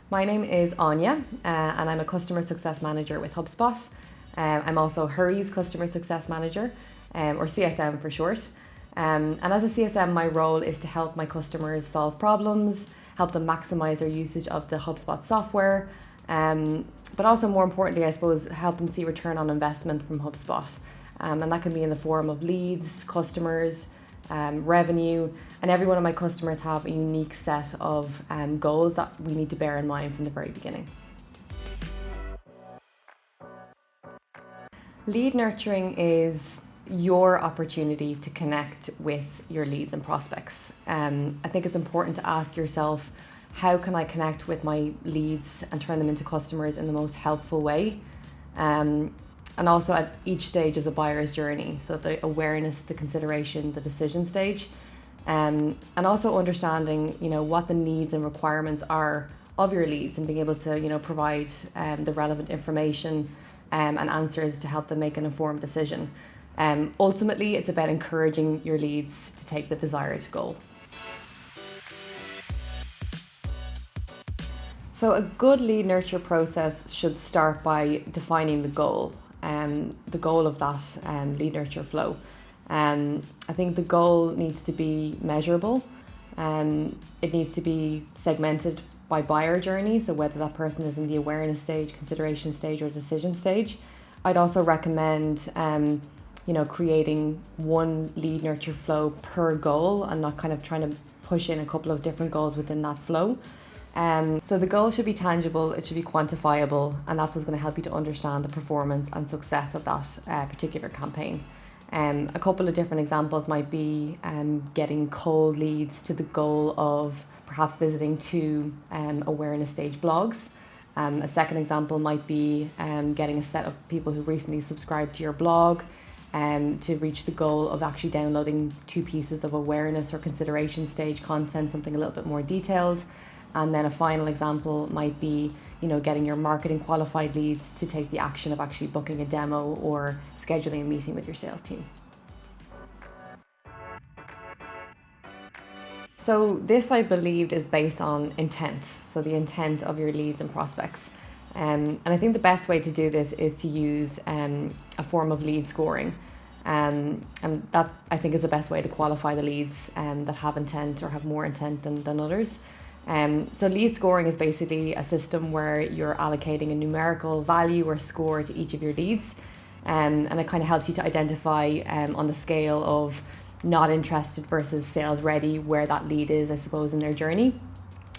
My name is Aine, and I'm a Customer Success Manager with Hubspot. I'm also Hurree's Customer Success Manager, or CSM for short. And as a CSM, my role is to help my customers solve problems, help them maximize their usage of the Hubspot software, but also more importantly, I suppose, help them see return on investment from HubSpot. And that can be in the form of leads, customers, revenue, and every one of my customers have a unique set of goals that we need to bear in mind from the very beginning. Lead nurturing is your opportunity to connect with your leads and prospects. I think it's important to ask yourself, how can I connect with my leads and turn them into customers in the most helpful way? And also at each stage of the buyer's journey, so the awareness, the consideration, the decision stage, and also understanding, what the needs and requirements are of your leads and being able to, provide the relevant information and answers to help them make an informed decision. Ultimately, it's about encouraging your leads to take the desired goal. So a good lead nurture process should start by defining the goal of that lead nurture flow. I think the goal needs to be measurable. It needs to be segmented by buyer journey, so whether that person is in the awareness stage, consideration stage, or decision stage. I'd also recommend creating one lead nurture flow per goal and not kind of trying to push in a couple of different goals within that flow. So the goal should be tangible, it should be quantifiable, and that's what's going to help you to understand the performance and success of that particular campaign. A couple of different examples might be getting cold leads to the goal of perhaps visiting 2 awareness stage blogs. A second example might be getting a set of people who recently subscribed to your blog to reach the goal of actually downloading 2 pieces of awareness or consideration stage content, something a little bit more detailed. And then a final example might be, getting your marketing qualified leads to take the action of actually booking a demo or scheduling a meeting with your sales team. So this, I believe, is based on intent. So the intent of your leads and prospects. And I think the best way to do this is to use a form of lead scoring. And that, I think, is the best way to qualify the leads that have intent or have more intent than others. So lead scoring is basically a system where you're allocating a numerical value or score to each of your leads. And it kind of helps you to identify on the scale of not interested versus sales ready where that lead is, I suppose, in their journey.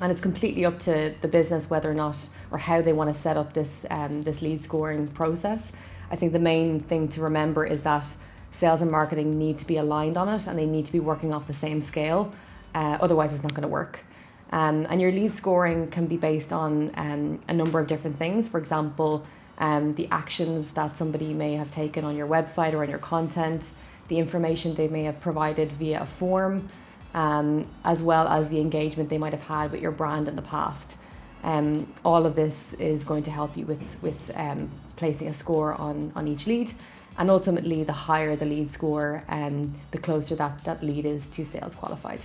And it's completely up to the business whether or not or how they want to set up this lead scoring process. I think the main thing to remember is that sales and marketing need to be aligned on it and they need to be working off the same scale. Otherwise, it's not going to work. And your lead scoring can be based on a number of different things. For example, the actions that somebody may have taken on your website or on your content, the information they may have provided via a form, as well as the engagement they might have had with your brand in the past. All of this is going to help you with placing a score on each lead. And ultimately, the higher the lead score, the closer that lead is to sales qualified.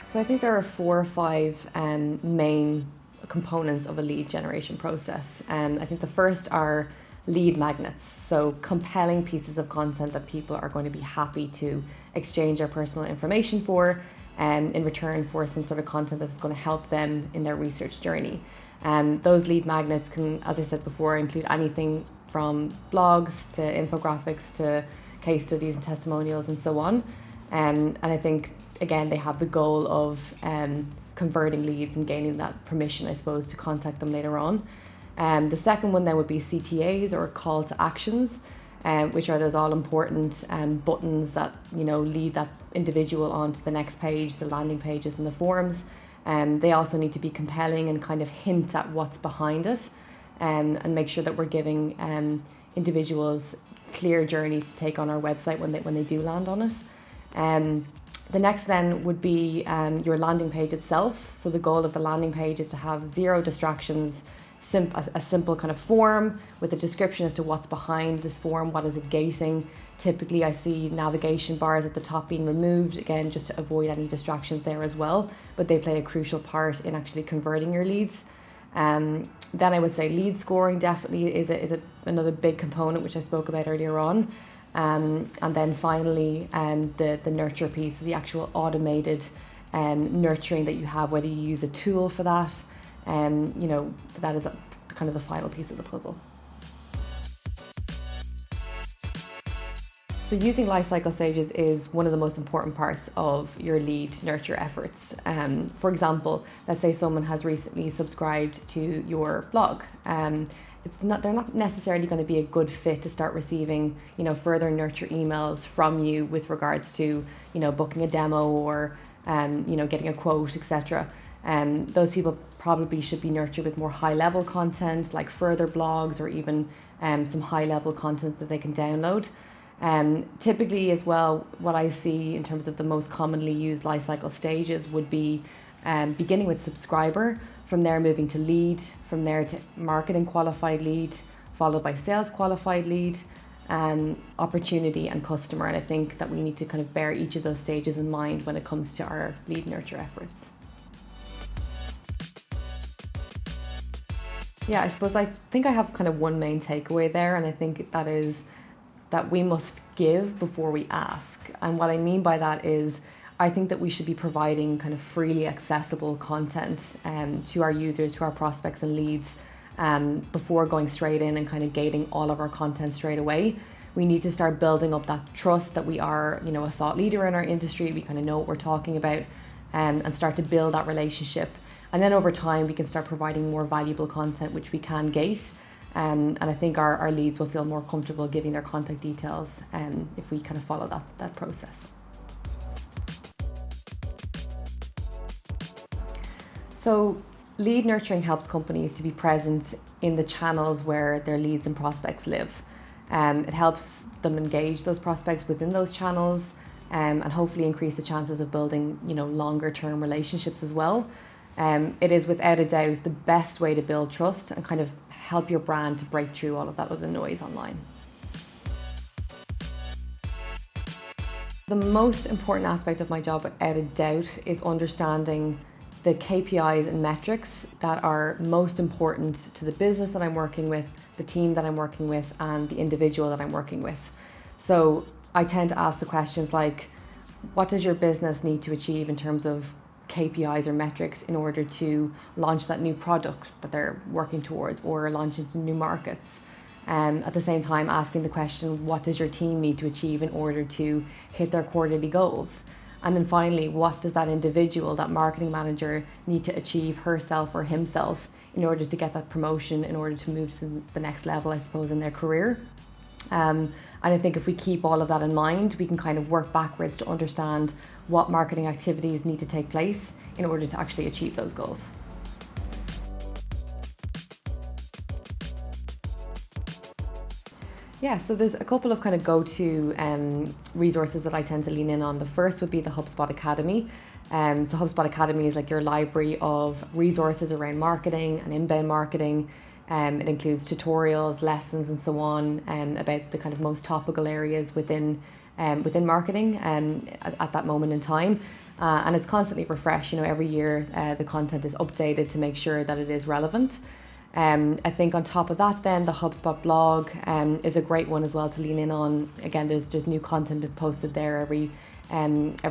So I think there are 4 or 5 main components of a lead generation process. I think the first are lead magnets, so compelling pieces of content that people are going to be happy to exchange their personal information for, in return for some sort of content that's going to help them in their research journey. Those lead magnets can, as I said before, include anything from blogs to infographics to case studies and testimonials and so on. And I think, again, they have the goal of converting leads and gaining that permission, I suppose, to contact them later on. The second one then would be CTAs, or call to actions, which are those all important buttons that lead that individual onto the next page, the landing pages and the forms. They also need to be compelling and kind of hint at what's behind it, and make sure that we're giving individuals clear journeys to take on our website when they do land on it. The next then would be your landing page itself. So the goal of the landing page is to have 0 distractions, a simple kind of form with a description as to what's behind this form, what is it gating, Typically I see navigation bars at the top being removed, again, just to avoid any distractions there as well, but they play a crucial part in actually converting your leads. Then I would say lead scoring definitely is another big component, which I spoke about earlier on. And then finally, the nurture piece, the actual automated nurturing that you have, whether you use a tool for that, that is kind of the final piece of the puzzle. So using lifecycle stages is one of the most important parts of your lead nurture efforts. For example, let's say someone has recently subscribed to your blog. They're not necessarily going to be a good fit to start receiving, further nurture emails from you with regards to, booking a demo or, getting a quote, etc. Those people probably should be nurtured with more high-level content, like further blogs or even some high-level content that they can download. Typically as well, what I see in terms of the most commonly used lifecycle stages would be beginning with subscriber, from there moving to lead, from there to marketing qualified lead, followed by sales qualified lead, opportunity and customer. And I think that we need to kind of bear each of those stages in mind when it comes to our lead nurture efforts. Yeah, I suppose I think I have kind of one main takeaway there, and I think that is that we must give before we ask. And what I mean by that is I think that we should be providing kind of freely accessible content to our users, to our prospects and leads before going straight in and kind of gating all of our content straight away. We need to start building up that trust that we are, a thought leader in our industry. We kind of know what we're talking about, and start to build that relationship. And then over time, we can start providing more valuable content, which we can gate. And I think our leads will feel more comfortable giving their contact details if we kind of follow that process. So lead nurturing helps companies to be present in the channels where their leads and prospects live. It helps them engage those prospects within those channels and hopefully increase the chances of building, longer term relationships as well. It is without a doubt the best way to build trust and kind of help your brand to break through all of that other noise online. The most important aspect of my job, without a doubt, is understanding the KPIs and metrics that are most important to the business that I'm working with, the team that I'm working with, and the individual that I'm working with. So I tend to ask the questions like, what does your business need to achieve in terms of KPIs or metrics in order to launch that new product that they're working towards or launch into new markets? At the same time, asking the question, what does your team need to achieve in order to hit their quarterly goals? And then finally, what does that individual, that marketing manager, need to achieve herself or himself in order to get that promotion, in order to move to the next level, I suppose, in their career? And I think if we keep all of that in mind, we can kind of work backwards to understand what marketing activities need to take place in order to actually achieve those goals. Yeah, so there's a couple of kind of go-to resources that I tend to lean in on. The first would be the Hubspot Academy. So Hubspot Academy is like your library of resources around marketing and inbound marketing. It includes tutorials, lessons, and so on about the kind of most topical areas within marketing at that moment in time. And it's constantly refreshed. Every year the content is updated to make sure that it is relevant. I think on top of that, then the Hubspot blog is a great one as well to lean in on. Again, there's new content being posted there every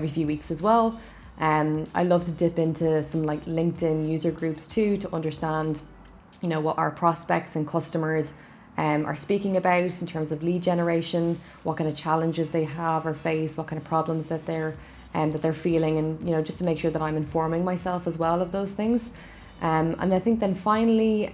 few weeks as well. I love to dip into some like LinkedIn user groups too to understand, what our prospects and customers are speaking about in terms of lead generation, what kind of challenges they have or face, what kind of problems that they're feeling, and just to make sure that I'm informing myself as well of those things. And I think then finally,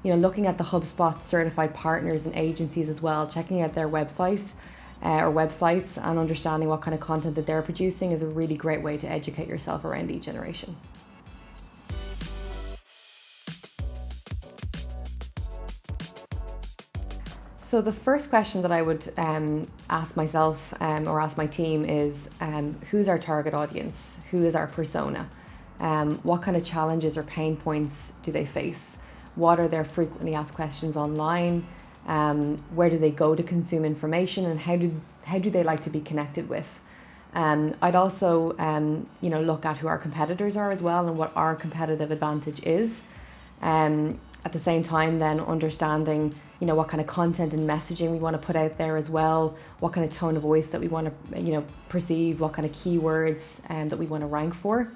looking at the HubSpot certified partners and agencies as well, checking out their websites and understanding what kind of content that they're producing is a really great way to educate yourself around lead generation. So the first question that I would ask myself or ask my team is, who's our target audience? Who is our persona? What kind of challenges or pain points do they face? What are their frequently asked questions online? Where do they go to consume information, and how do they like to be connected with? I'd also look at who our competitors are as well and what our competitive advantage is. At the same time, then understanding what kind of content and messaging we want to put out there as well, what kind of tone of voice that we want to perceive, what kind of keywords that we want to rank for.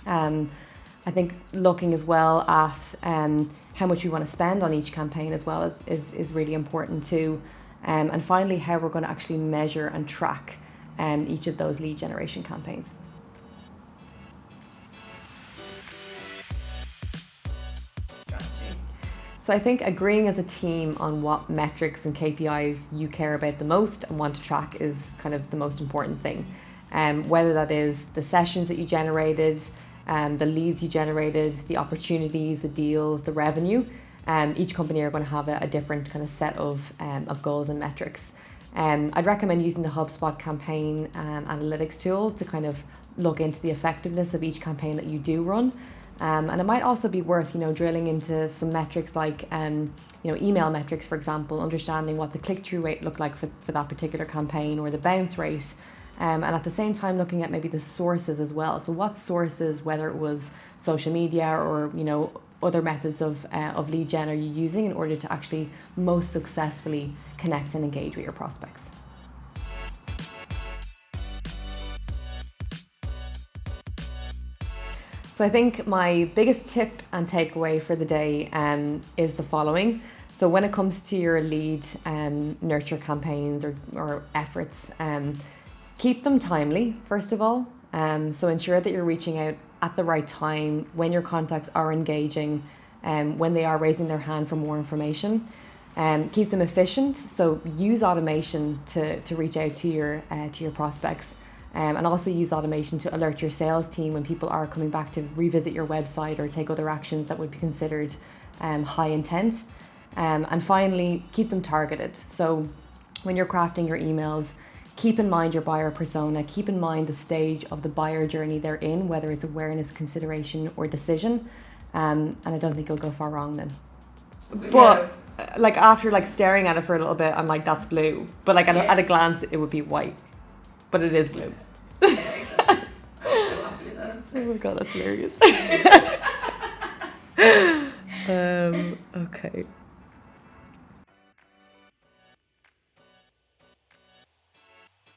I think looking as well at how much we want to spend on each campaign as well is really important too. And finally, how we're going to actually measure and track each of those lead generation campaigns. So I think agreeing as a team on what metrics and KPIs you care about the most and want to track is kind of the most important thing. Whether that is the sessions that you generated, the leads you generated, the opportunities, the deals, the revenue. Each company are going to have a different kind of set of goals and metrics. I'd recommend using the Hubspot campaign analytics tool to kind of look into the effectiveness of each campaign that you do run. And it might also be worth, drilling into some metrics like, email metrics, for example, understanding what the click-through rate looked like for that particular campaign, or the bounce rate. And at the same time, looking at maybe the sources as well. So what sources, whether it was social media or, other methods of lead gen are you using in order to actually most successfully connect and engage with your prospects? So I think my biggest tip and takeaway for the day is the following. So when it comes to your lead nurture campaigns or efforts, keep them timely, first of all. So ensure that you're reaching out at the right time, when your contacts are engaging, when they are raising their hand for more information. Keep them efficient, so use automation to reach out to your prospects. And also use automation to alert your sales team when people are coming back to revisit your website or take other actions that would be considered high intent. And finally, keep them targeted. So when you're crafting your emails, keep in mind your buyer persona, keep in mind the stage of the buyer journey they're in, whether it's awareness, consideration, or decision. And I don't think you'll go far wrong then. But after staring at it for a little bit, I'm like, that's blue. But at a glance, it would be white. But it is blue. Oh my god, that's hilarious. Okay.